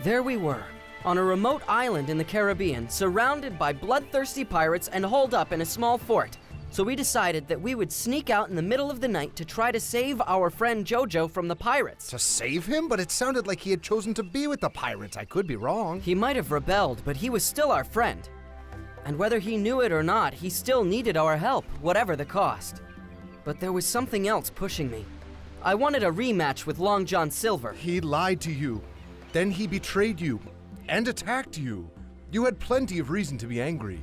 There we were, on a remote island in the Caribbean, surrounded by bloodthirsty pirates and holed up in a small fort. So we decided that we would sneak out in the middle of the night to try to save our friend Jojo from the pirates. To save him? But it sounded like he had chosen to be with the pirates. I could be wrong. He might have rebelled, but he was still our friend. And whether he knew it or not, he still needed our help, whatever the cost. But there was something else pushing me. I wanted a rematch with Long John Silver. He lied to you. Then he betrayed you and attacked you. You had plenty of reason to be angry.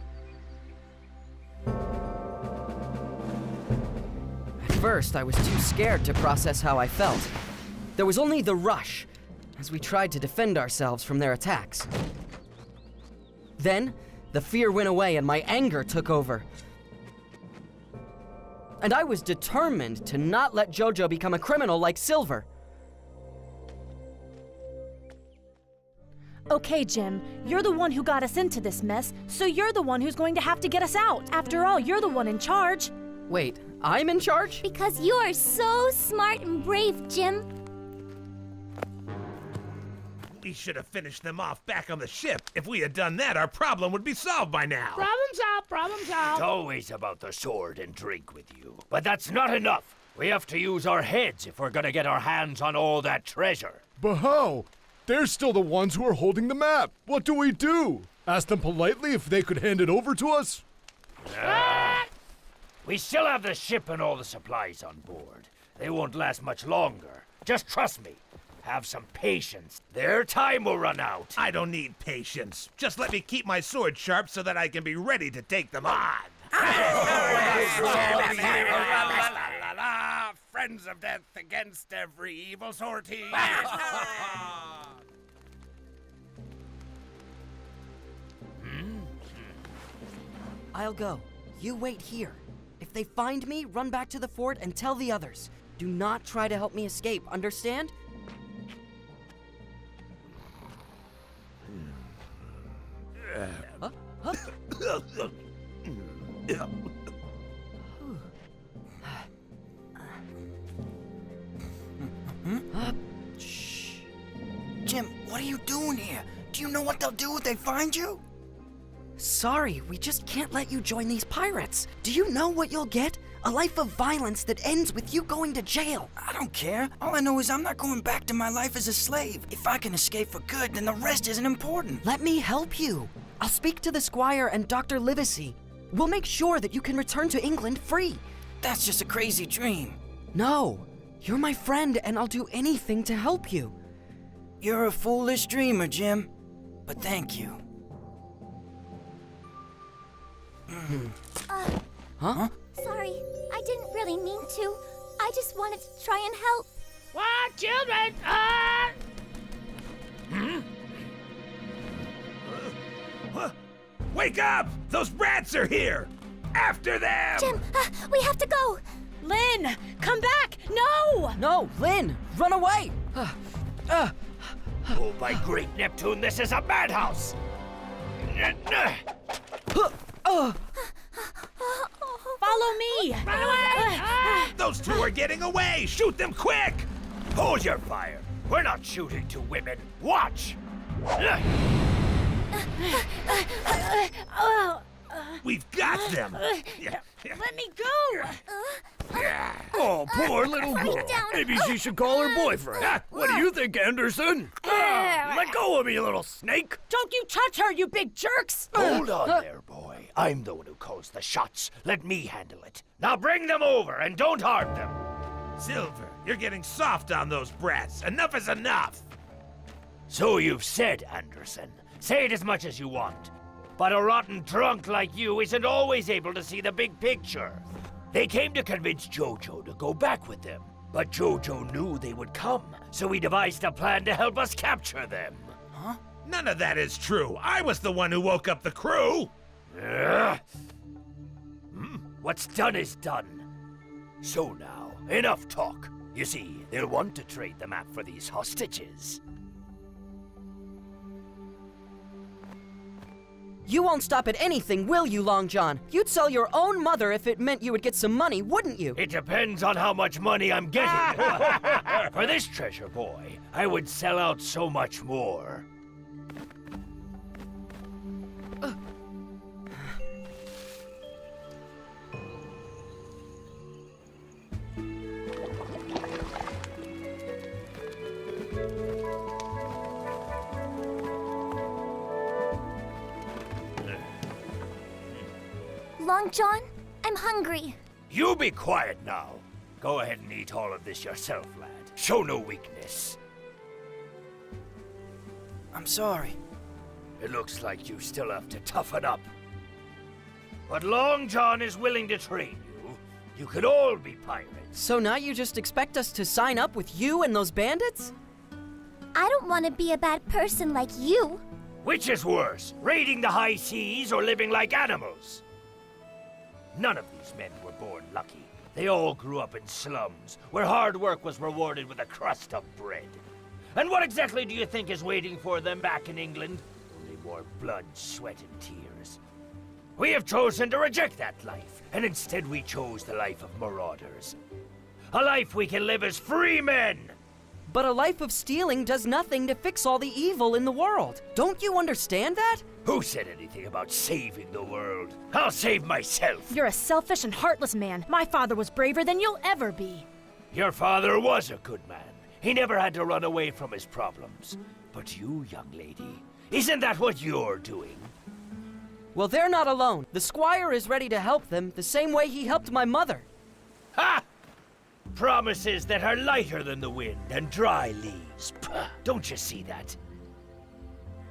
At first, I was too scared to process how I felt. There was only the rush, as we tried to defend ourselves from their attacks. Then, the fear went away and my anger took over. And I was determined to not let Jojo become a criminal like Silver. Okay, Jim, you're the one who got us into this mess, so you're the one who's going to have to get us out. After all, you're the one in charge. Wait, I'm in charge? Because you are so smart and brave, Jim. We should have finished them off back on the ship. If we had done that, our problem would be solved by now. Problem solved, problem solved. It's always about the sword and drink with you. But that's not enough. We have to use our heads if we're gonna get our hands on all that treasure. But how? They're still the ones who are holding the map. What do we do? Ask them politely if they could hand it over to us? We still have the ship and all the supplies on board. They won't last much longer. Just trust me. Have some patience. Their time will run out. I don't need patience. Just let me keep my sword sharp so that I can be ready to take them on. Friends of death against every evil sortie. I'll go. You wait here. If they find me, run back to the fort and tell the others. Do not try to help me escape, understand? Shh. Jim, what are you doing here? Do you know what they'll do if they find you? Sorry, we just can't let you join these pirates. Do you know what you'll get? A life of violence that ends with you going to jail. I don't care. All I know is I'm not going back to my life as a slave. If I can escape for good, then the rest isn't important. Let me help you. I'll speak to the Squire and Dr. Livesey. We'll make sure that you can return to England free. That's just a crazy dream. No, you're my friend and I'll do anything to help you. You're a foolish dreamer, Jim. But thank you. Huh? Sorry, I didn't really mean to. I just wanted to try and help. What, children? Wake up! Those rats are here! After them! Jim, we have to go. Lynn, come back! No! No, Lynn, run away! Oh, by great Neptune, this is a madhouse! Follow me! Run away! Those two are getting away! Shoot them quick! Hold your fire. We're not shooting to women. Watch! We've got them! Let me go! Oh, poor little girl. down. Maybe she should call her boyfriend. What do you think, Anderson? Let go of me, you little snake. Don't you touch her, you big jerks! Hold on there, boy. I'm the one who calls the shots. Let me handle it. Now bring them over and don't harm them. Silver, you're getting soft on those brats. Enough is enough! So you've said, Anderson. Say it as much as you want. But a rotten drunk like you isn't always able to see the big picture. They came to convince Jojo to go back with them. But Jojo knew they would come, so he devised a plan to help us capture them. Huh? None of that is true. I was the one who woke up the crew. What's done is done. So now, enough talk. You see, they'll want to trade the map for these hostages. You won't stop at anything, will you, Long John? You'd sell your own mother if it meant you would get some money, wouldn't you? It depends on how much money I'm getting. For this treasure, boy, I would sell out so much more. Long John, I'm hungry. You be quiet now. Go ahead and eat all of this yourself, lad. Show no weakness. I'm sorry. It looks like you still have to toughen up. But Long John is willing to train you. You could all be pirates. So now you just expect us to sign up with you and those bandits? I don't want to be a bad person like you. Which is worse, raiding the high seas or living like animals? None of these men were born lucky. They all grew up in slums, where hard work was rewarded with a crust of bread. And what exactly do you think is waiting for them back in England? Only more blood, sweat, and tears. We have chosen to reject that life, and instead we chose the life of marauders. A life we can live as free men! But a life of stealing does nothing to fix all the evil in the world. Don't you understand that? Who said anything about saving the world? I'll save myself! You're a selfish and heartless man. My father was braver than you'll ever be. Your father was a good man. He never had to run away from his problems. But you, young lady, isn't that what you're doing? Well, they're not alone. The squire is ready to help them the same way he helped my mother. Ha! Promises that are lighter than the wind and dry leaves. Puh, don't you see that?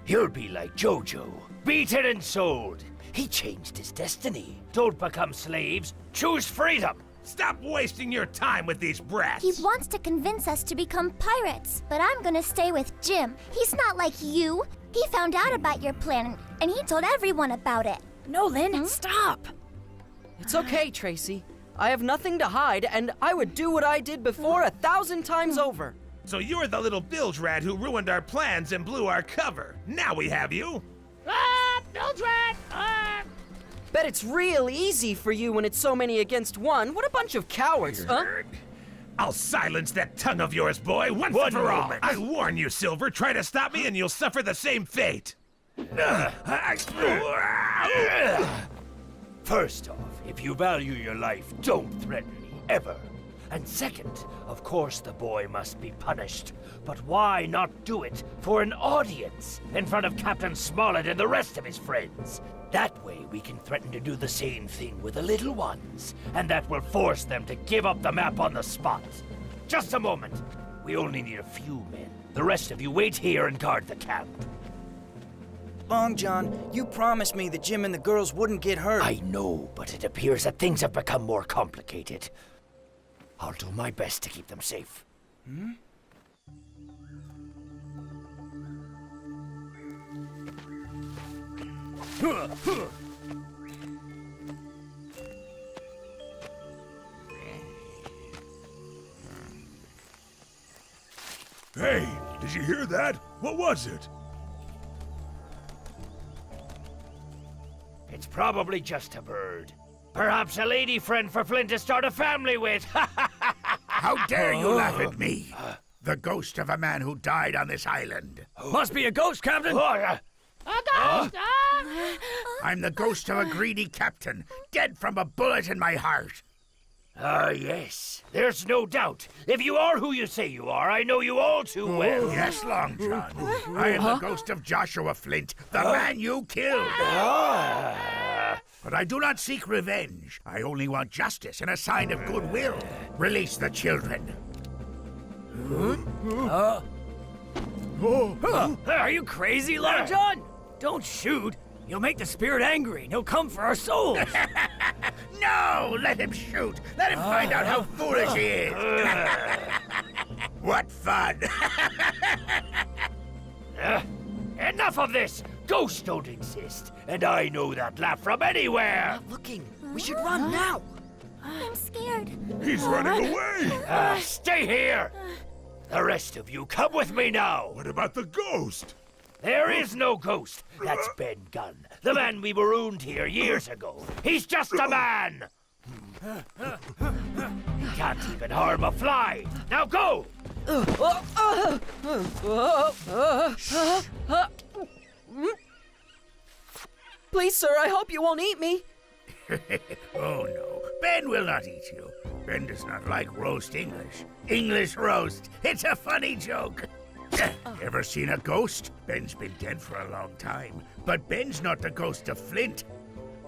You'll be like Jojo, beaten and sold. He changed his destiny. Don't become slaves. Choose freedom. Stop wasting your time with these brats. He wants to convince us to become pirates, but I'm gonna stay with Jim. He's not like you. He found out about your plan, and he told everyone about it. No, Lynn, stop. It's okay, Tracy. I have nothing to hide, and I would do what I did before 1,000 times over. So you're the little bilge rat who ruined our plans and blew our cover. Now we have you. Ah, Bilge Rat! Bet it's real easy for you when it's so many against one. What a bunch of cowards, huh? I'll silence that tongue of yours, boy, once One and for all. moment. I warn you, Silver. Try to stop me and you'll suffer the same fate. First off, if you value your life, don't threaten me, ever. And second, of course the boy must be punished. But why not do it for an audience, in front of Captain Smollett and the rest of his friends? That way we can threaten to do the same thing with the little ones, and that will force them to give up the map on the spot. Just a moment. We only need a few men. The rest of you wait here and guard the camp. Long John, you promised me that Jim and the girls wouldn't get hurt. I know, but it appears that things have become more complicated. I'll do my best to keep them safe. Hey, did you hear that? What was it? It's probably just a bird. Perhaps a lady friend for Flint to start a family with. How dare you laugh at me? The ghost of a man who died on this island. Must be a ghost, Captain. A ghost! I'm the ghost of a greedy captain, dead from a bullet in my heart. Yes. There's no doubt. If you are who you say you are, I know you all too well. Yes, Long John. I am the ghost of Joshua Flint, the man you killed. But I do not seek revenge. I only want justice and a sign of goodwill. Release the children. Are you crazy, Long John? Don't shoot. You'll make the spirit angry, and he'll come for our souls. No, let him shoot. Let him find out how foolish he is. What fun. Enough of this. Ghosts don't exist, and I know that laugh from anywhere. Looking. We should run now. I'm scared. He's running away. Stay here. The rest of you, come with me now. What about the ghost? There is no ghost. That's Ben Gunn, the man we marooned here years ago. He's just a man. He can't even harm a fly. Now go. Please, sir, I hope you won't eat me. Oh, no. Ben will not eat you. Ben does not like roast English. English roast. It's a funny joke. Ever seen a ghost? Ben's been dead for a long time, but Ben's not the ghost of Flint.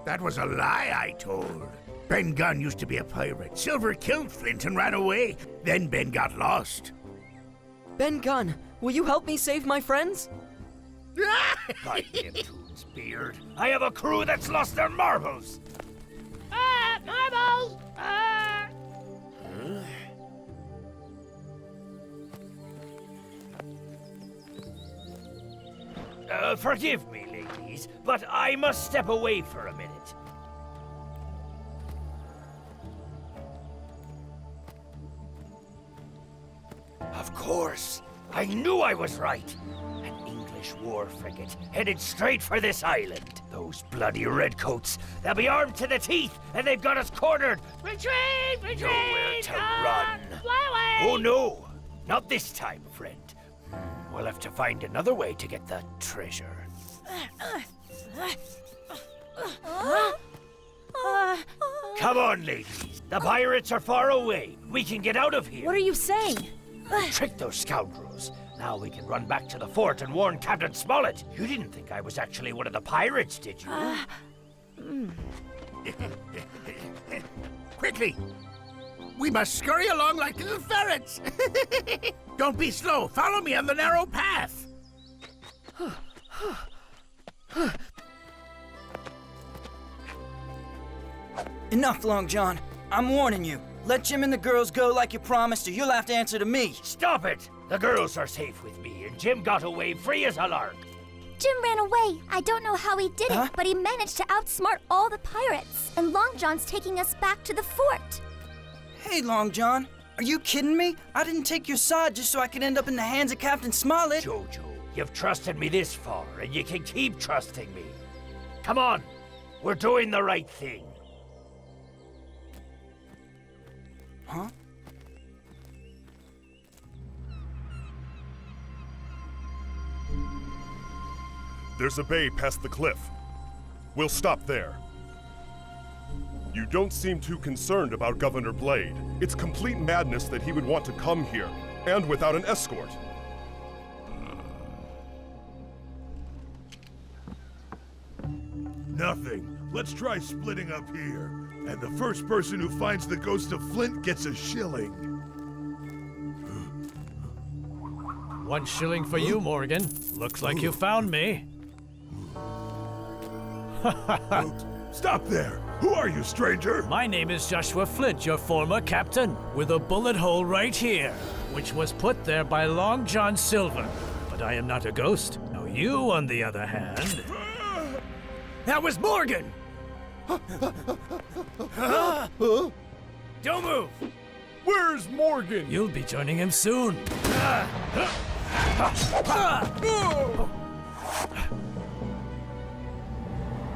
That was a lie I told. Ben Gunn used to be a pirate. Silver killed Flint and ran away. Then Ben got lost. Ben Gunn, will you help me save my friends? By Neptune's beard, I have a crew that's lost their marbles. Marbles! Forgive me, ladies, but I must step away for a minute. Of course, I knew I was right. An English war frigate headed straight for this island. Those bloody redcoats, they'll be armed to the teeth, and they've got us cornered. Retreat! Retreat! Nowhere to run. Fly away! Oh no, not this time, friend. We'll have to find another way to get the treasure. Come on, ladies. The pirates are far away. We can get out of here. What are you saying? Trick those scoundrels. Now we can run back to the fort and warn Captain Smollett. You didn't think I was actually one of the pirates, did you? Quickly! We must scurry along like little ferrets. Don't be slow. Follow me on the narrow path. Enough, Long John. I'm warning you. Let Jim and the girls go like you promised, or you'll have to answer to me. Stop it! The girls are safe with me, and Jim got away free as a lark. Jim ran away. I don't know how he did it, but he managed to outsmart all the pirates. And Long John's taking us back to the fort. Hey, Long John. Are you kidding me? I didn't take your side just so I could end up in the hands of Captain Smollett. Jojo, you've trusted me this far, and you can keep trusting me. Come on, we're doing the right thing. Huh? There's a bay past the cliff. We'll stop there. You don't seem too concerned about Governor Blade. It's complete madness that he would want to come here, and without an escort. Nothing. Let's try splitting up here. And the first person who finds the ghost of Flint gets a shilling. 1 shilling for you, Morgan. Looks like you found me. Stop there! Who are you, stranger? My name is Joshua Flint, your former captain, with a bullet hole right here, which was put there by Long John Silver. But I am not a ghost. Now you, on the other hand... That was Morgan! Don't move! Where's Morgan? You'll be joining him soon.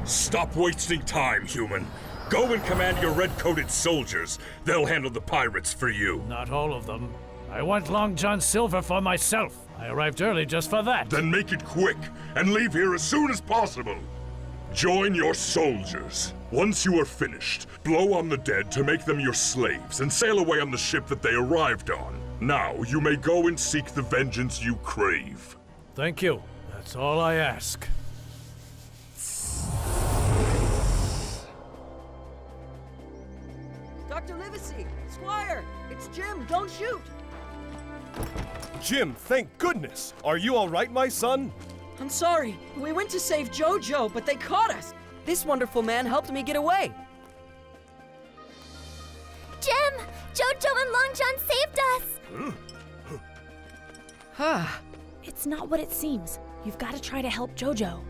Stop wasting time, human. Go and command your red-coated soldiers. They'll handle the pirates for you. Not all of them. I want Long John Silver for myself. I arrived early just for that. Then make it quick, and leave here as soon as possible. Join your soldiers. Once you are finished, blow on the dead to make them your slaves, and sail away on the ship that they arrived on. Now you may go and seek the vengeance you crave. Thank you. That's all I ask. Dr. Livesey! Squire! It's Jim! Don't shoot! Jim, thank goodness! Are you all right, my son? I'm sorry. We went to save Jojo, but they caught us. This wonderful man helped me get away. Jim! Jojo and Long John saved us! It's not what it seems. You've got to try to help Jojo.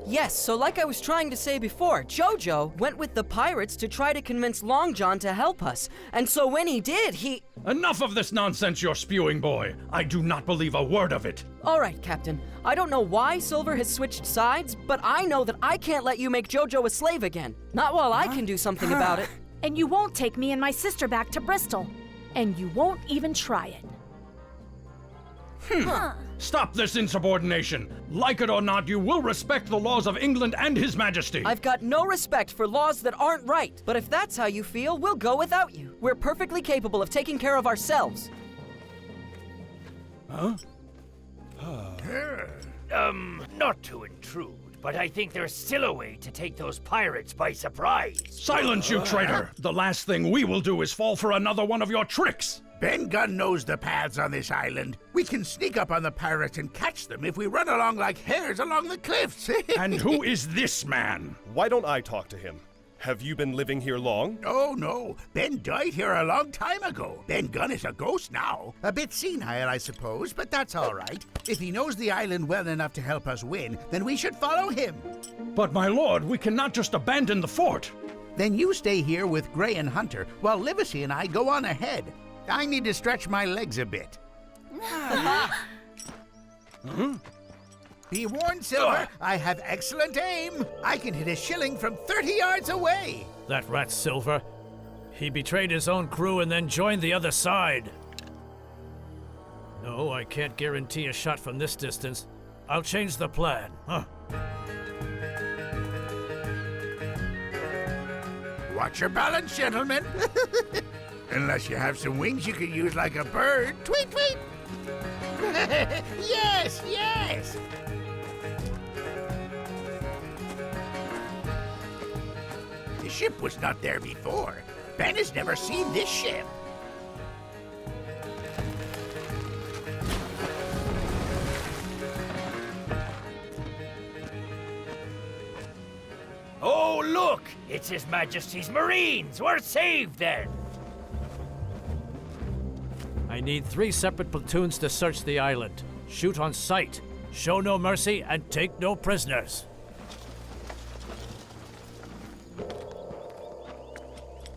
Yes, so like I was trying to say before, Jojo went with the pirates to try to convince Long John to help us. And so when he did, he... Enough of this nonsense you're spewing, boy. I do not believe a word of it. All right, Captain. I don't know why Silver has switched sides, but I know that I can't let you make Jojo a slave again. Not while I can do something about it. And you won't take me and my sister back to Bristol. And you won't even try it. Stop this insubordination. Like it or not, you will respect the laws of England and His Majesty. I've got no respect for laws that aren't right. But if that's how you feel, we'll go without you. We're perfectly capable of taking care of ourselves. Huh? not to intrude, but I think there's still a way to take those pirates by surprise. Silence, you traitor! The last thing we will do is fall for another one of your tricks! Ben Gunn knows the paths on this island. We can sneak up on the pirates and catch them if we run along like hares along the cliffs. And who is this man? Why don't I talk to him? Have you been living here long? Oh, no. Ben died here a long time ago. Ben Gunn is a ghost now. A bit senile, I suppose, but that's all right. If he knows the island well enough to help us win, then we should follow him. But my lord, we cannot just abandon the fort. Then you stay here with Gray and Hunter, while Livesey and I go on ahead. I need to stretch my legs a bit. Be warned, Silver, I have excellent aim. I can hit a shilling from 30 yards away. That rat Silver. He betrayed his own crew and then joined the other side. No, I can't guarantee a shot from this distance. I'll change the plan. Watch your balance, gentlemen. Unless you have some wings you can use like a bird. Tweet, tweet! Yes, yes! The ship was not there before. Ben has never seen this ship. Oh, look! It's His Majesty's Marines! We're saved then! I need 3 separate platoons to search the island. Shoot on sight, show no mercy, and take no prisoners.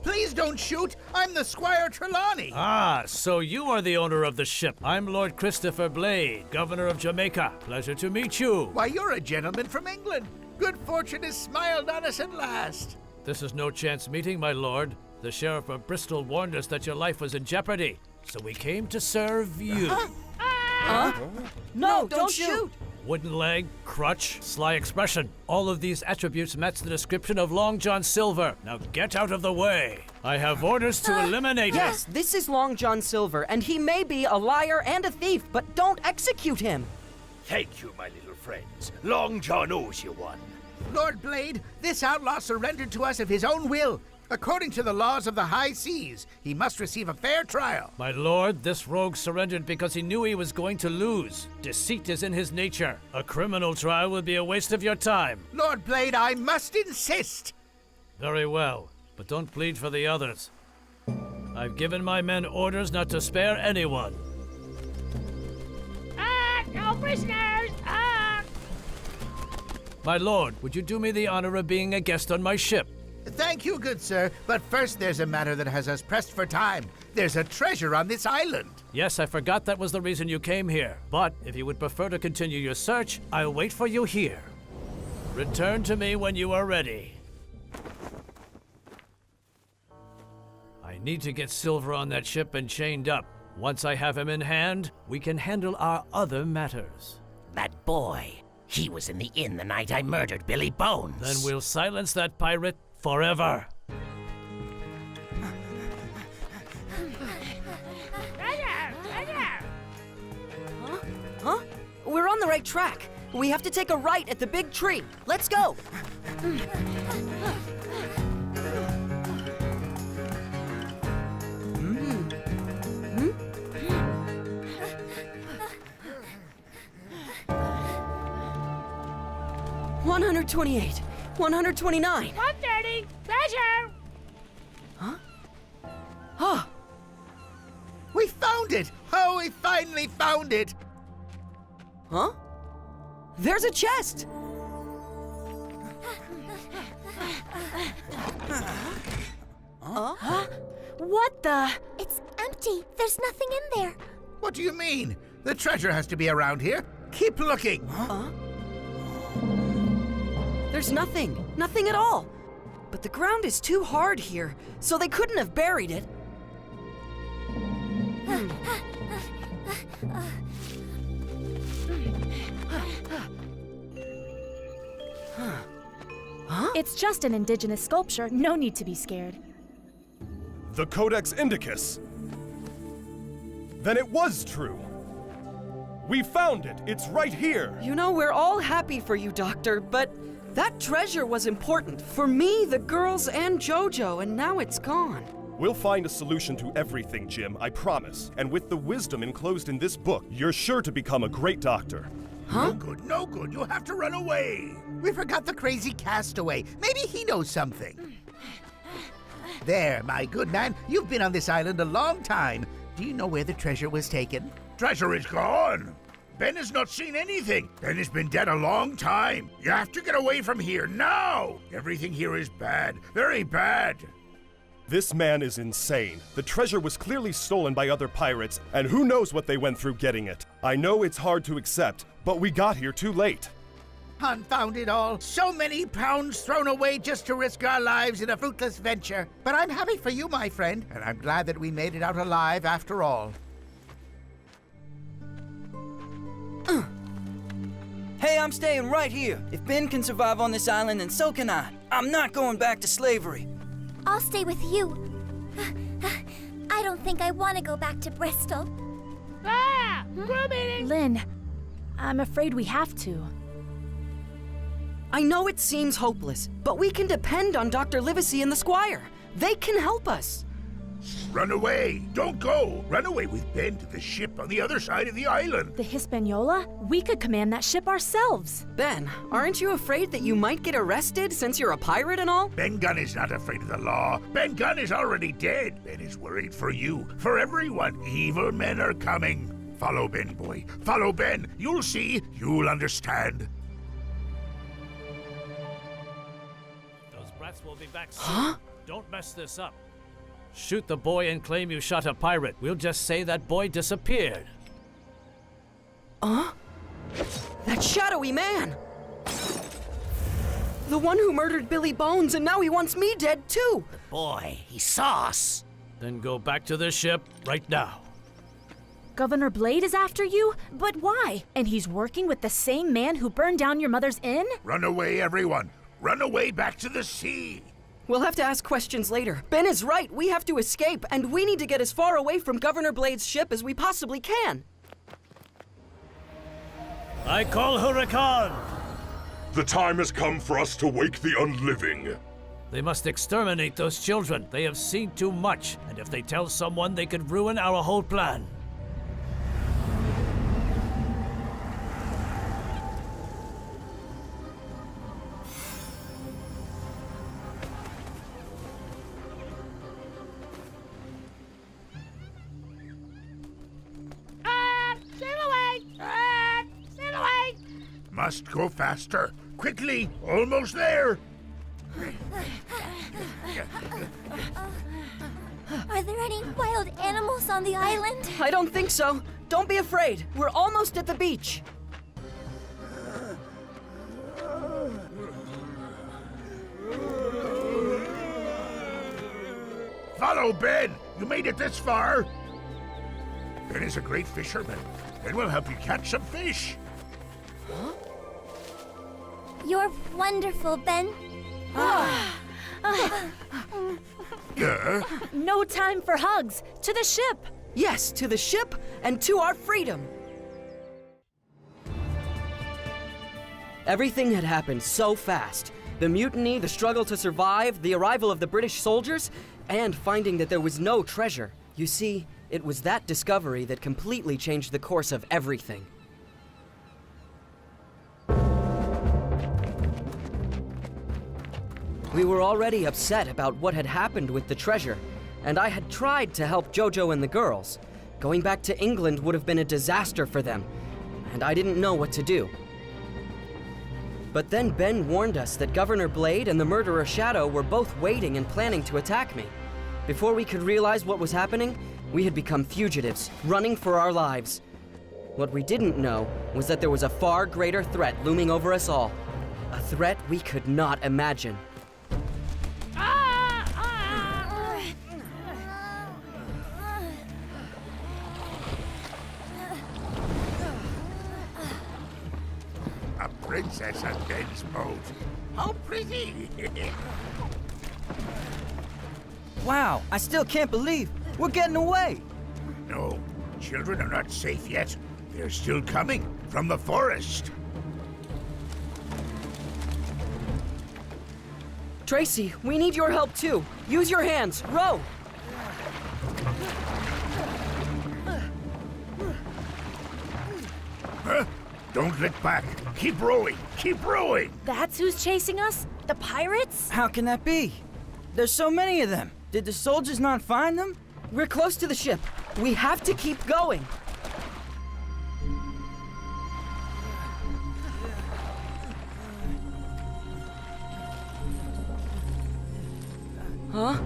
Please don't shoot! I'm the Squire Trelawney! Ah, so you are the owner of the ship. I'm Lord Christopher Blade, Governor of Jamaica. Pleasure to meet you. Why, you're a gentleman from England. Good fortune has smiled on us at last. This is no chance meeting, my lord. The Sheriff of Bristol warned us that your life was in jeopardy, so we came to serve you. No, don't shoot! Wooden leg, crutch, sly expression. All of these attributes match the description of Long John Silver. Now get out of the way. I have orders to eliminate him. Yes, this is Long John Silver, and he may be a liar and a thief, but don't execute him. Thank you, my little friends. Long John owes you one. Lord Blade, this outlaw surrendered to us of his own will. According to the laws of the high seas, he must receive a fair trial. My lord, this rogue surrendered because he knew he was going to lose. Deceit is in his nature. A criminal trial would be a waste of your time. Lord Blade, I must insist. Very well, but don't plead for the others. I've given my men orders not to spare anyone. No prisoners! My lord, would you do me the honor of being a guest on my ship? Thank you, good sir, but first there's a matter that has us pressed for time. There's a treasure on this island. Yes, I forgot that was the reason you came here. But if you would prefer to continue your search, I'll wait for you here. Return to me when you are ready. I need to get Silver on that ship and chained up. Once I have him in hand, we can handle our other matters. That boy, he was in the inn the night I murdered Billy Bones. Then we'll silence that pirate forever. Huh? We're on the right track. We have to take a right at the big tree. Let's go. 128, 129. 130. Pleasure. Huh? We found it! Oh, we finally found it! Huh? There's a chest! What the? It's empty. There's nothing in there. What do you mean? The treasure has to be around here. Keep looking. There's nothing. Nothing at all. But the ground is too hard here, so they couldn't have buried it. It's just an indigenous sculpture. No need to be scared. The Codex Indicus. Then it was true. We found it! It's right here! You know, we're all happy for you, Doctor, but that treasure was important for me, the girls, and Jojo, and now it's gone. We'll find a solution to everything, Jim, I promise. And with the wisdom enclosed in this book, you're sure to become a great doctor. Huh? No good. You'll have to run away. We forgot the crazy castaway. Maybe he knows something. There, my good man. You've been on this island a long time. Do you know where the treasure was taken? Treasure is gone. Ben has not seen anything. Ben has been dead a long time. You have to get away from here now. Everything here is bad. Very bad. This man is insane. The treasure was clearly stolen by other pirates, and who knows what they went through getting it. I know it's hard to accept, but we got here too late. Confound it all. So many pounds thrown away just to risk our lives in a fruitless venture. But I'm happy for you, my friend, and I'm glad that we made it out alive after all. Hey, I'm staying right here. If Ben can survive on this island, then so can I. I'm not going back to slavery. I'll stay with you. I don't think I want to go back to Bristol. Ah! Crew meeting! Lynn, I'm afraid we have to. I know it seems hopeless, but we can depend on Dr. Livesey and the Squire. They can help us. Run away. Don't go. Run away with Ben to the ship on the other side of the island. The Hispaniola? We could command that ship ourselves. Ben, aren't you afraid that you might get arrested since you're a pirate and all? Ben Gunn is not afraid of the law. Ben Gunn is already dead. Ben is worried for you, for everyone. Evil men are coming. Follow Ben, boy. Follow Ben. You'll see. You'll understand. Those brats will be back soon. Huh? Don't mess this up. Shoot the boy and claim you shot a pirate. We'll just say that boy disappeared. That shadowy man! The one who murdered Billy Bones, and now he wants me dead too! Boy, he saw us. Then go back to the ship right now. Governor Blade is after you? But why? And he's working with the same man who burned down your mother's inn? Run away, everyone. Run away back to the sea. We'll have to ask questions later. Ben is right. We have to escape, and we need to get as far away from Governor Blade's ship as we possibly can. I call Huracan! The time has come for us to wake the unliving. They must exterminate those children. They have seen too much, and if they tell someone, they could ruin our whole plan. Must go faster. Quickly. Almost there. Are there any wild animals on the island? I don't think so. Don't be afraid. We're almost at the beach. Follow Ben. You made it this far. Ben is a great fisherman. Ben will help you catch some fish. You're wonderful, Ben. No time for hugs. To the ship. Yes, to the ship and to our freedom. Everything had happened so fast. The mutiny, the struggle to survive, the arrival of the British soldiers, and finding that there was no treasure. You see, it was that discovery that completely changed the course of everything. We were already upset about what had happened with the treasure, and I had tried to help Jojo and the girls. Going back to England would have been a disaster for them, and I didn't know what to do. But then Ben warned us that Governor Blade and the murderer Shadow were both waiting and planning to attack me. Before we could realize what was happening, we had become fugitives, running for our lives. What we didn't know was that there was a far greater threat looming over us all. A threat we could not imagine. A princess on Ben's boat. How pretty! Wow, I still can't believe we're getting away. No, children are not safe yet. They're still coming from the forest. Tracy, we need your help too. Use your hands. Row! Huh? Don't look back. Keep rowing. Keep rowing. That's who's chasing us? The pirates? How can that be? There's so many of them. Did the soldiers not find them? We're close to the ship. We have to keep going. Huh?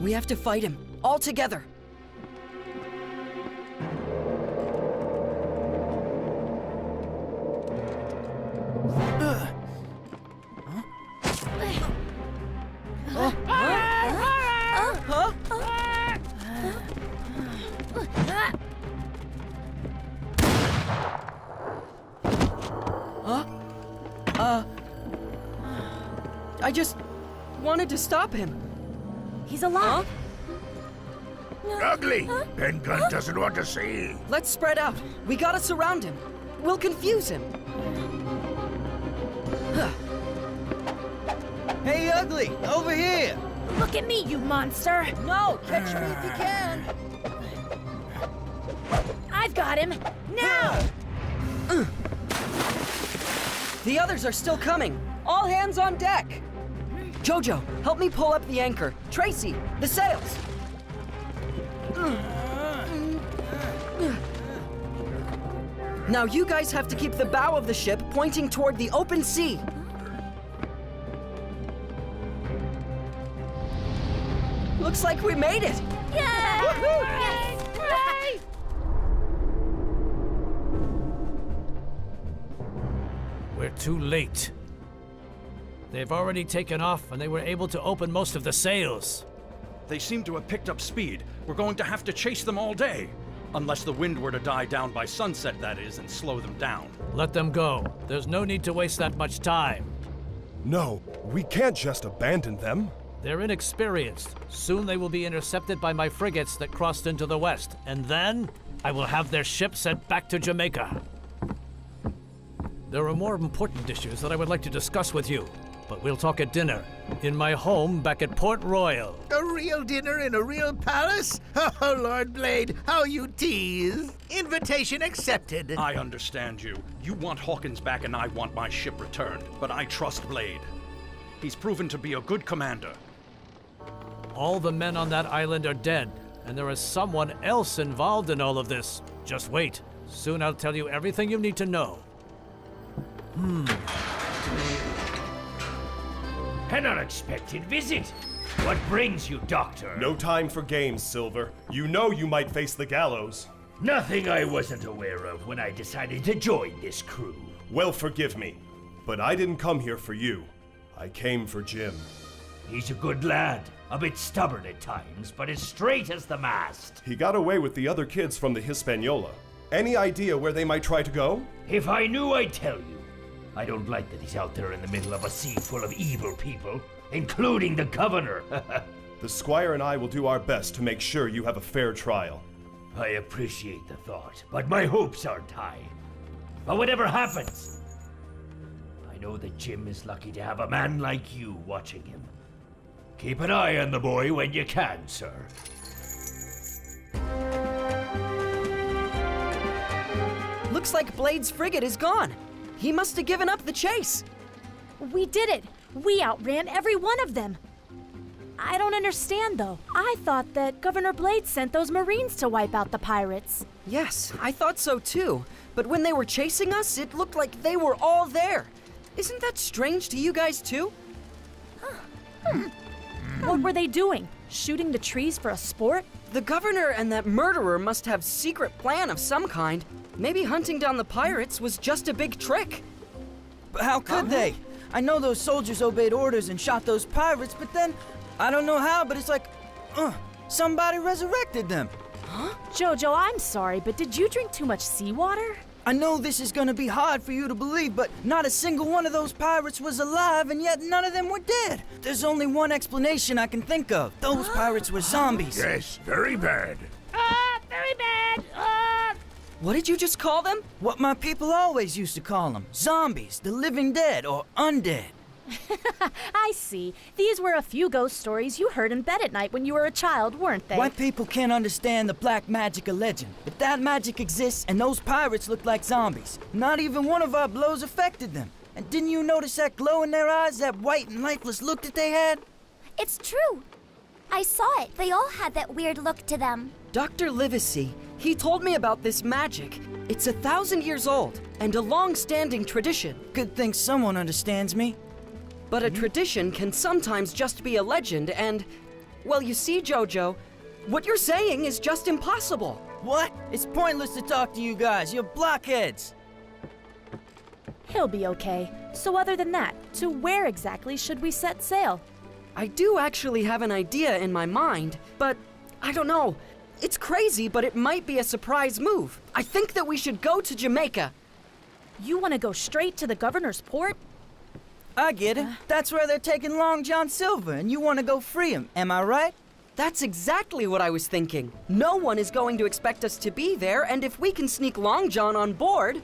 We have to fight him, all together. I just wanted to stop him. He's alive. Ugly! Pen Gun doesn't want to see. Let's spread out. We gotta surround him. We'll confuse him. Hey, Ugly, over here! Look at me, you monster! No, catch me if you can. I've got him! Now! The others are still coming. All hands on deck. Jojo, help me pull up the anchor. Tracy, the sails. Now you guys have to keep the bow of the ship pointing toward the open sea. Looks like we made it. Yeah! Hooray! Hooray! We're too late. They've already taken off, and they were able to open most of the sails. They seem to have picked up speed. We're going to have to chase them all day. Unless the wind were to die down by sunset, that is, and slow them down. Let them go. There's no need to waste that much time. No, we can't just abandon them. They're inexperienced. Soon they will be intercepted by my frigates that crossed into the west, and then I will have their ship sent back to Jamaica. There are more important issues that I would like to discuss with you, but we'll talk at dinner, in my home back at Port Royal. A real dinner in a real palace? Oh, Lord Blade, how you tease. Invitation accepted. I understand you. You want Hawkins back and I want my ship returned, but I trust Blade. He's proven to be a good commander. All the men on that island are dead, and there is someone else involved in all of this. Just wait. Soon I'll tell you everything you need to know. An unexpected visit. What brings you, Doctor? No time for games, Silver. You know you might face the gallows. Nothing I wasn't aware of when I decided to join this crew. Well, forgive me, but I didn't come here for you. I came for Jim. He's a good lad. A bit stubborn at times, but as straight as the mast. He got away with the other kids from the Hispaniola. Any idea where they might try to go? If I knew, I'd tell you. I don't like that he's out there in the middle of a sea full of evil people, including the governor. The Squire and I will do our best to make sure you have a fair trial. I appreciate the thought, but my hopes aren't high. But whatever happens, I know that Jim is lucky to have a man like you watching him. Keep an eye on the boy when you can, sir. Looks like Blade's frigate is gone. He must have given up the chase. We did it. We outran every one of them. I don't understand, though. I thought that Governor Blade sent those Marines to wipe out the pirates. Yes, I thought so too. But when they were chasing us, it looked like they were all there. Isn't that strange to you guys too? What were they doing? Shooting the trees for a sport? The governor and that murderer must have secret plan of some kind. Maybe hunting down the pirates was just a big trick. But how could they? I know those soldiers obeyed orders and shot those pirates, but then, I don't know how, but it's like, somebody resurrected them. Huh? Jojo, I'm sorry, but did you drink too much seawater? I know this is gonna be hard for you to believe, but not a single one of those pirates was alive, and yet none of them were dead. There's only one explanation I can think of. Those pirates were zombies. Yes, very bad. Very bad. What did you just call them? What my people always used to call them. Zombies, the living dead, or undead. I see. These were a few ghost stories you heard in bed at night when you were a child, weren't they? White people can't understand the black magic of legend. But that magic exists, and those pirates look like zombies. Not even one of our blows affected them. And didn't you notice that glow in their eyes, that white and lifeless look that they had? It's true. I saw it. They all had that weird look to them. Dr. Livesey, he told me about this magic. It's 1,000 years old, and a long-standing tradition. Good thing someone understands me. But a tradition can sometimes just be a legend, and... Well, you see, Jojo, what you're saying is just impossible. What? It's pointless to talk to you guys. You're blockheads. He'll be okay. So other than that, to where exactly should we set sail? I do actually have an idea in my mind, but I don't know. It's crazy, but it might be a surprise move. I think that we should go to Jamaica. You want to go straight to the governor's port? I get it. That's where they're taking Long John Silver, and you want to go free him, am I right? That's exactly what I was thinking. No one is going to expect us to be there, and if we can sneak Long John on board...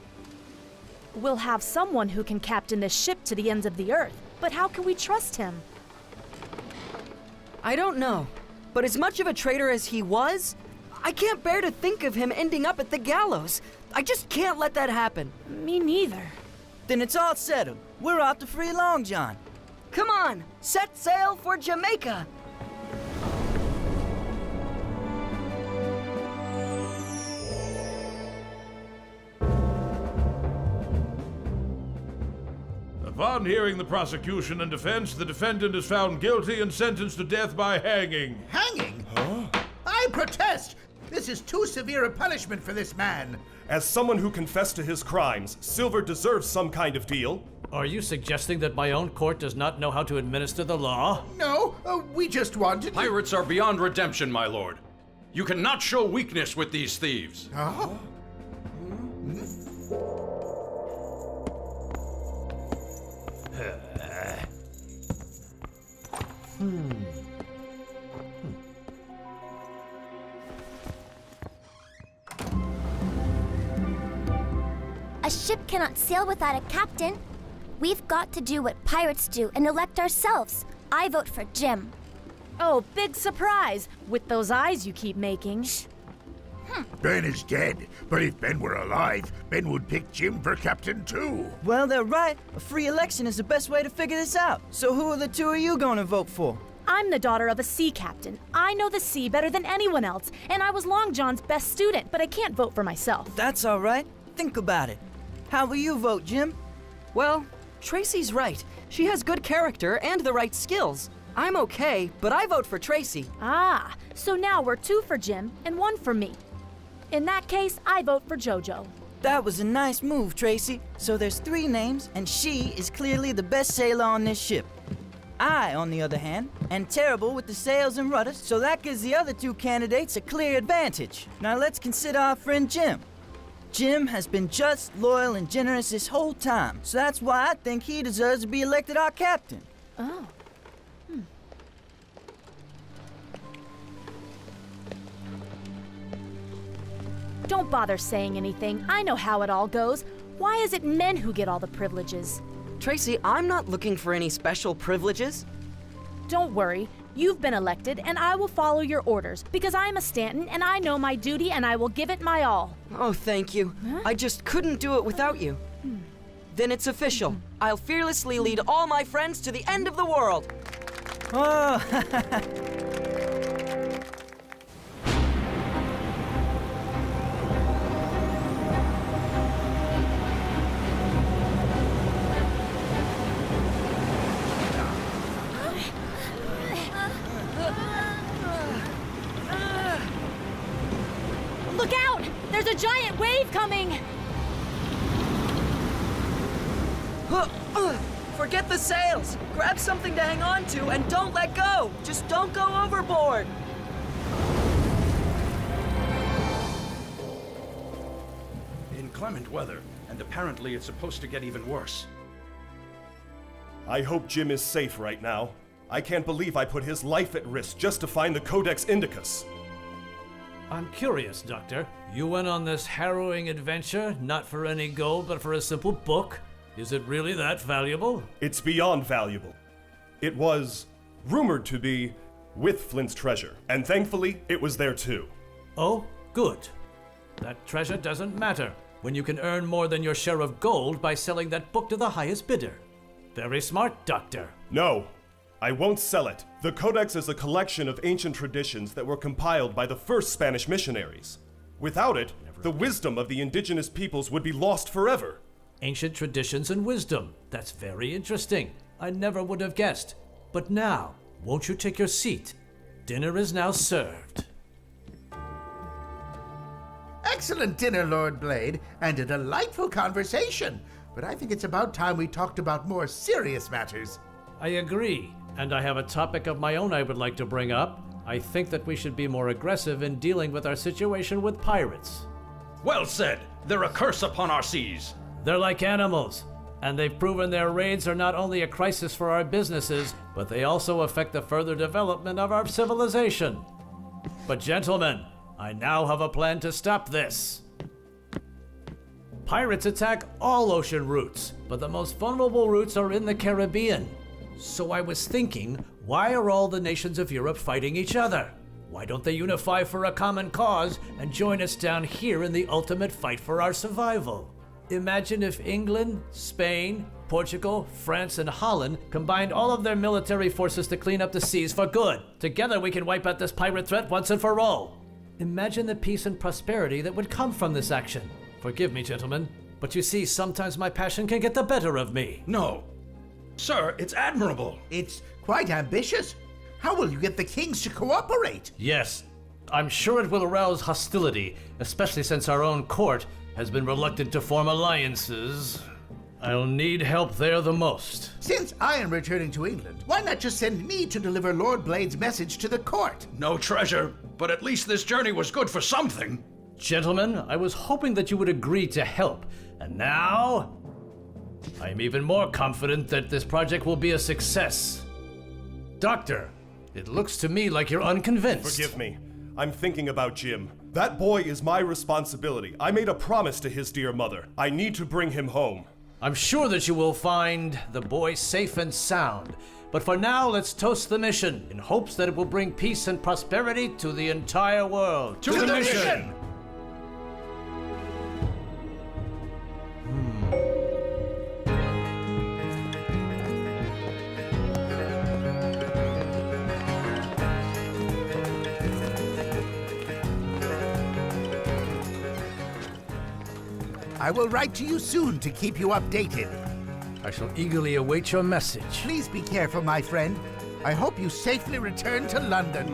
We'll have someone who can captain this ship to the ends of the earth, but how can we trust him? I don't know, but as much of a traitor as he was, I can't bear to think of him ending up at the gallows. I just can't let that happen. Me neither. Then it's all settled. We're off to free Long John. Come on, set sail for Jamaica. Upon hearing the prosecution and defense, the defendant is found guilty and sentenced to death by hanging. Hanging? Huh? I protest! This is too severe a punishment for this man. As someone who confessed to his crimes, Silver deserves some kind of deal. Are you suggesting that my own court does not know how to administer the law? No, we just wanted... Pirates are beyond redemption, my lord. You cannot show weakness with these thieves. Huh? A ship cannot sail without a captain. We've got to do what pirates do and elect ourselves. I vote for Jim. Oh, big surprise! With those eyes you keep making. Ben is dead, but if Ben were alive, Ben would pick Jim for captain too. Well, they're right. A free election is the best way to figure this out. So who are the two of you gonna vote for? I'm the daughter of a sea captain. I know the sea better than anyone else, and I was Long John's best student, but I can't vote for myself. That's all right. Think about it. How will you vote, Jim? Well, Tracy's right. She has good character and the right skills. I'm okay, but I vote for Tracy. Ah, so now we're 2 for Jim and 1 for me. In that case, I vote for Jojo. That was a nice move, Tracy. So there's 3 names, and she is clearly the best sailor on this ship. I, on the other hand, am terrible with the sails and rudders, so that gives the other 2 candidates a clear advantage. Now let's consider our friend Jim. Jim has been just, loyal, and generous this whole time, so that's why I think he deserves to be elected our captain. Oh. Don't bother saying anything. I know how it all goes. Why is it men who get all the privileges? Tracy, I'm not looking for any special privileges. Don't worry. You've been elected, and I will follow your orders, because I'm a Stanton, and I know my duty, and I will give it my all. Oh, thank you. Huh? I just couldn't do it without you. Then it's official. I'll fearlessly lead all my friends to the end of the world. Oh, Look out! There's a giant wave coming! Forget the sails! Grab something to hang on to and don't let go! Just don't go overboard! Inclement weather, and apparently it's supposed to get even worse. I hope Jim is safe right now. I can't believe I put his life at risk just to find the Codex Indicus. I'm curious, Doctor. You went on this harrowing adventure, not for any gold, but for a simple book? Is it really that valuable? It's beyond valuable. It was rumored to be with Flint's treasure, and thankfully, it was there too. Oh, good. That treasure doesn't matter when you can earn more than your share of gold by selling that book to the highest bidder. Very smart, Doctor. No, I won't sell it. The Codex is a collection of ancient traditions that were compiled by the first Spanish missionaries. Without it, the wisdom of the indigenous peoples would be lost forever. Ancient traditions and wisdom. That's very interesting. I never would have guessed. But now, won't you take your seat? Dinner is now served. Excellent dinner, Lord Blade, and a delightful conversation. But I think it's about time we talked about more serious matters. I agree, and I have a topic of my own I would like to bring up. I think that we should be more aggressive in dealing with our situation with pirates. Well said! They're a curse upon our seas. They're like animals, and they've proven their raids are not only a crisis for our businesses, but they also affect the further development of our civilization. But gentlemen, I now have a plan to stop this. Pirates attack all ocean routes, but the most vulnerable routes are in the Caribbean. So I was thinking, why are all the nations of Europe fighting each other? Why don't they unify for a common cause and join us down here in the ultimate fight for our survival? Imagine if England, Spain, Portugal, France, and Holland combined all of their military forces to clean up the seas for good. Together we can wipe out this pirate threat once and for all. Imagine the peace and prosperity that would come from this action. Forgive me, gentlemen, but you see, sometimes my passion can get the better of me. No. Sir, it's admirable. It's quite ambitious. How will you get the kings to cooperate? Yes, I'm sure it will arouse hostility, especially since our own court has been reluctant to form alliances. I'll need help there the most. Since I am returning to England, why not just send me to deliver Lord Blade's message to the court? No treasure, but at least this journey was good for something. Gentlemen, I was hoping that you would agree to help, and now I am even more confident that this project will be a success. Doctor, it looks to me like you're unconvinced. Forgive me. I'm thinking about Jim. That boy is my responsibility. I made a promise to his dear mother. I need to bring him home. I'm sure that you will find the boy safe and sound. But for now, let's toast the mission in hopes that it will bring peace and prosperity to the entire world. To the mission! I will write to you soon to keep you updated. I shall eagerly await your message. Please be careful, my friend. I hope you safely return to London.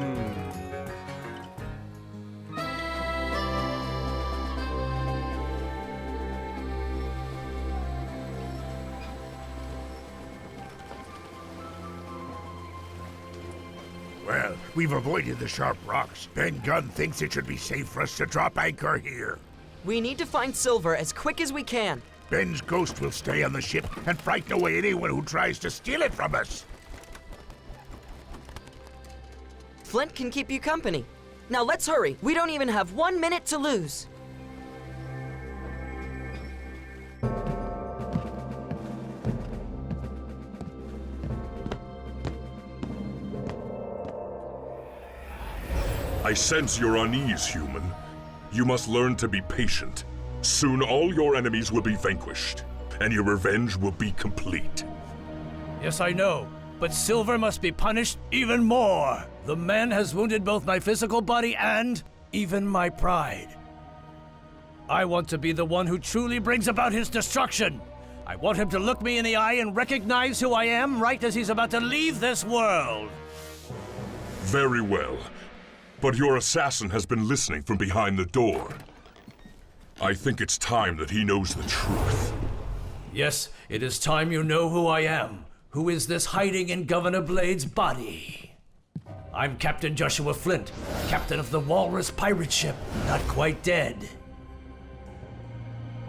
Well, we've avoided the sharp rocks. Ben Gunn thinks it should be safe for us to drop anchor here. We need to find silver as quick as we can. Ben's ghost will stay on the ship and frighten away anyone who tries to steal it from us. Flint can keep you company. Now let's hurry. We don't even have 1 minute to lose. I sense your unease, human. You must learn to be patient. Soon all your enemies will be vanquished, and your revenge will be complete. Yes, I know, but Silver must be punished even more. The man has wounded both my physical body and even my pride. I want to be the one who truly brings about his destruction. I want him to look me in the eye and recognize who I am right as he's about to leave this world. Very well. But your assassin has been listening from behind the door. I think it's time that he knows the truth. Yes, It is time you know who I am. Who is this hiding in Governor Blade's body? I'm Captain Joshua Flint, captain of the Walrus pirate ship, not quite dead.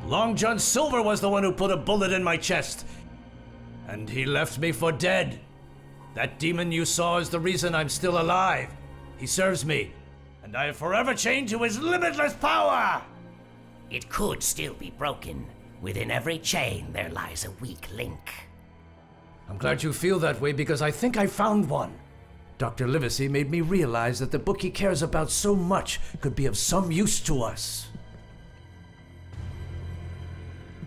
Long John Silver was the one who put a bullet in my chest, and he left me for dead. That demon you saw is the reason I'm still alive. He serves me, and I have forever chained to his limitless power! It could still be broken. Within every chain there lies a weak link. I'm glad you feel that way because I think I found one. Dr. Livesey made me realize that the book he cares about so much could be of some use to us.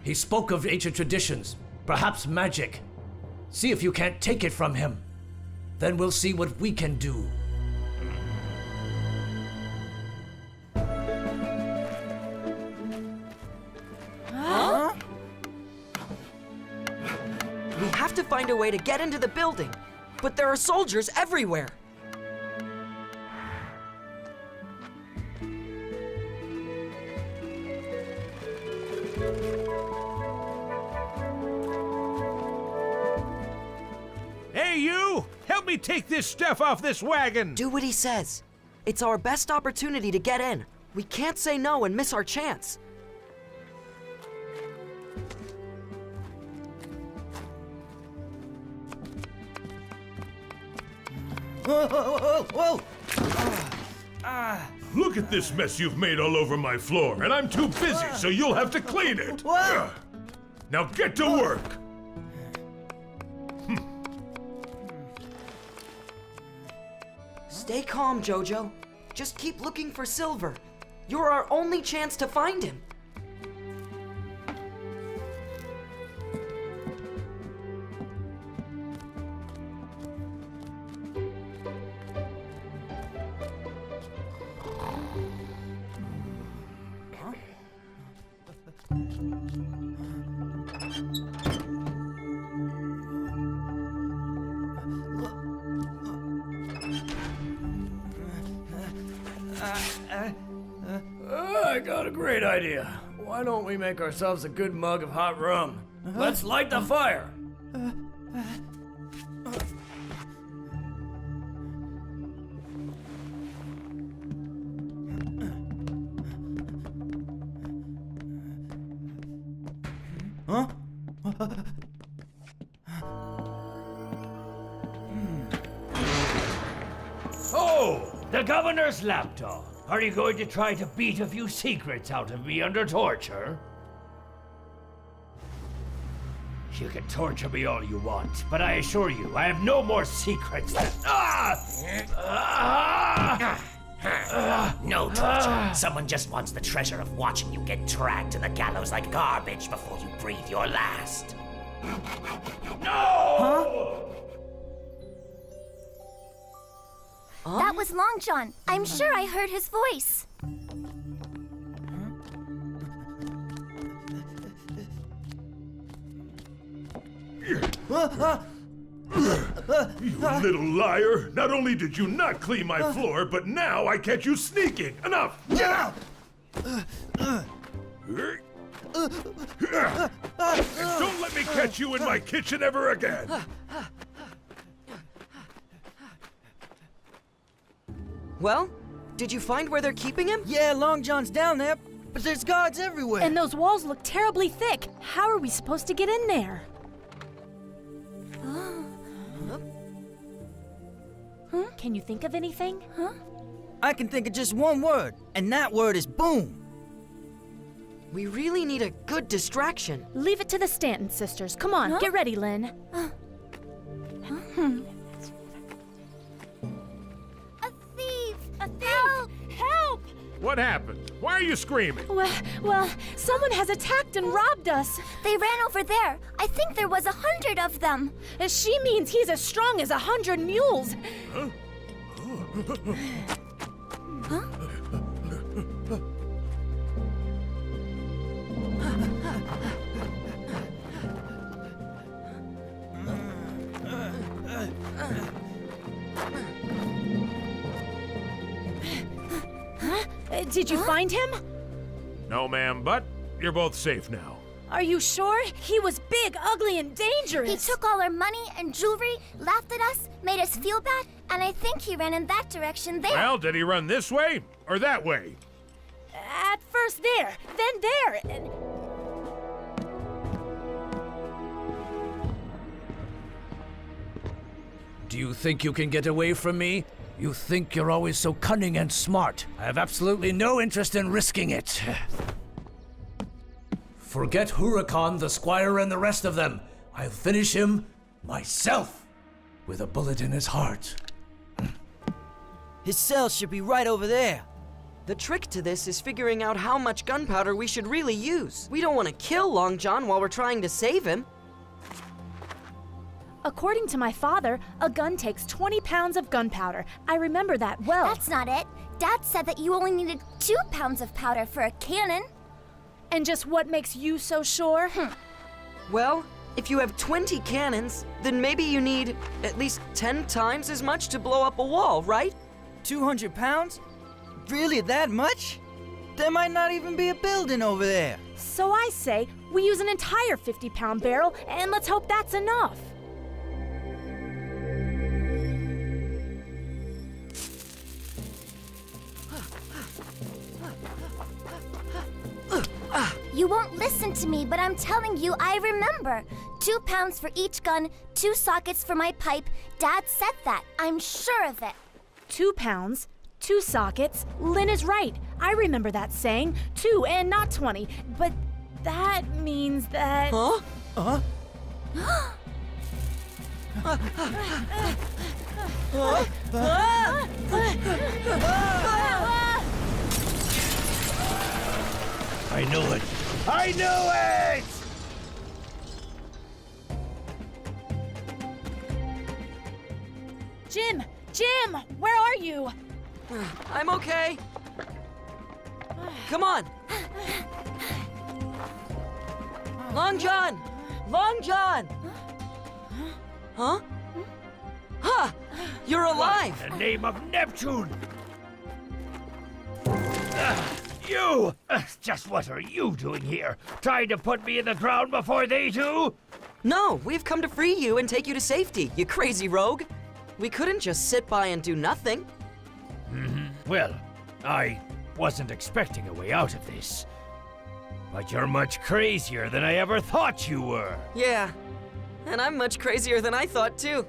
He spoke of ancient traditions, perhaps magic. See if you can't take it from him. Then we'll see what we can do. Huh? We have to find a way to get into the building, but there are soldiers everywhere. Hey, you! Help me take this stuff off this wagon! Do what he says. It's our best opportunity to get in. We can't say no and miss our chance. Whoa, whoa, whoa, whoa! Look at this mess you've made all over my floor, and I'm too busy, so you'll have to clean it! Now get to work! Stay calm, Jojo. Just keep looking for Silver. You're our only chance to find him. I got a great idea. Why don't we make ourselves a good mug of hot rum? Let's light the fire. Huh? Oh, the governor's lapdog. Are you going to try to beat a few secrets out of me under torture? You can torture me all you want, but I assure you, I have no more secrets than... No torture. Someone just wants the treasure of watching you get dragged to the gallows like garbage before you breathe your last. No! That was Long John. I'm sure I heard his voice. You little liar! Not only did you not clean my floor, but now I catch you sneaking! Enough! Get out! And don't let me catch you in my kitchen ever again! Well, did you find where they're keeping him? Yeah, Long John's down there, but there's guards everywhere. And those walls look terribly thick. How are we supposed to get in there? Huh? Can you think of anything? Huh? I can think of just one word, and that word is boom. We really need a good distraction. Leave it to the Stanton sisters. Come on, get ready, Lynn. Help! Help! What happened? Why are you screaming? Well, someone has attacked and robbed us. They ran over there. I think there was 100 of them. She means he's as strong as 100 mules. Huh? Huh? Did you find him? No, ma'am, but you're both safe now. Are you sure? He was big, ugly, and dangerous. He took all our money and jewelry, laughed at us, made us feel bad, and I think he ran in that direction there. Well, did he run this way or that way? At first there, then there, and... Do you think you can get away from me? You think you're always so cunning and smart. I have absolutely no interest in risking it. Forget Huracan, the squire, and the rest of them. I'll finish him myself with a bullet in his heart. His cell should be right over there. The trick to this is figuring out how much gunpowder we should really use. We don't want to kill Long John while we're trying to save him. According to my father, a gun takes 20 pounds of gunpowder. I remember that well. That's not it. Dad said that you only needed 2 pounds of powder for a cannon. And just what makes you so sure? Well, if you have 20 cannons, then maybe you need at least 10 times as much to blow up a wall, right? 200 pounds? Really that much? There might not even be a building over there. So I say, we use an entire 50-pound barrel, and let's hope that's enough. You won't listen to me, but I'm telling you, I remember. 2 pounds for each gun, 2 sockets for my pipe. Dad said that. I'm sure of it. 2 pounds, 2 sockets. Lynn is right. I remember that saying. 2 and not 20. But that means that... Huh? I knew it. I knew it! Jim! Jim! Where are you? I'm okay. Come on. Long John! Long John! Huh? Huh! You're alive! In the name of Neptune! You! Just what are you doing here? Trying to put me in the ground before they do? No, we've come to free you and take you to safety, you crazy rogue. We couldn't just sit by and do nothing. Well, I wasn't expecting a way out of this. But you're much crazier than I ever thought you were. Yeah, and I'm much crazier than I thought, too.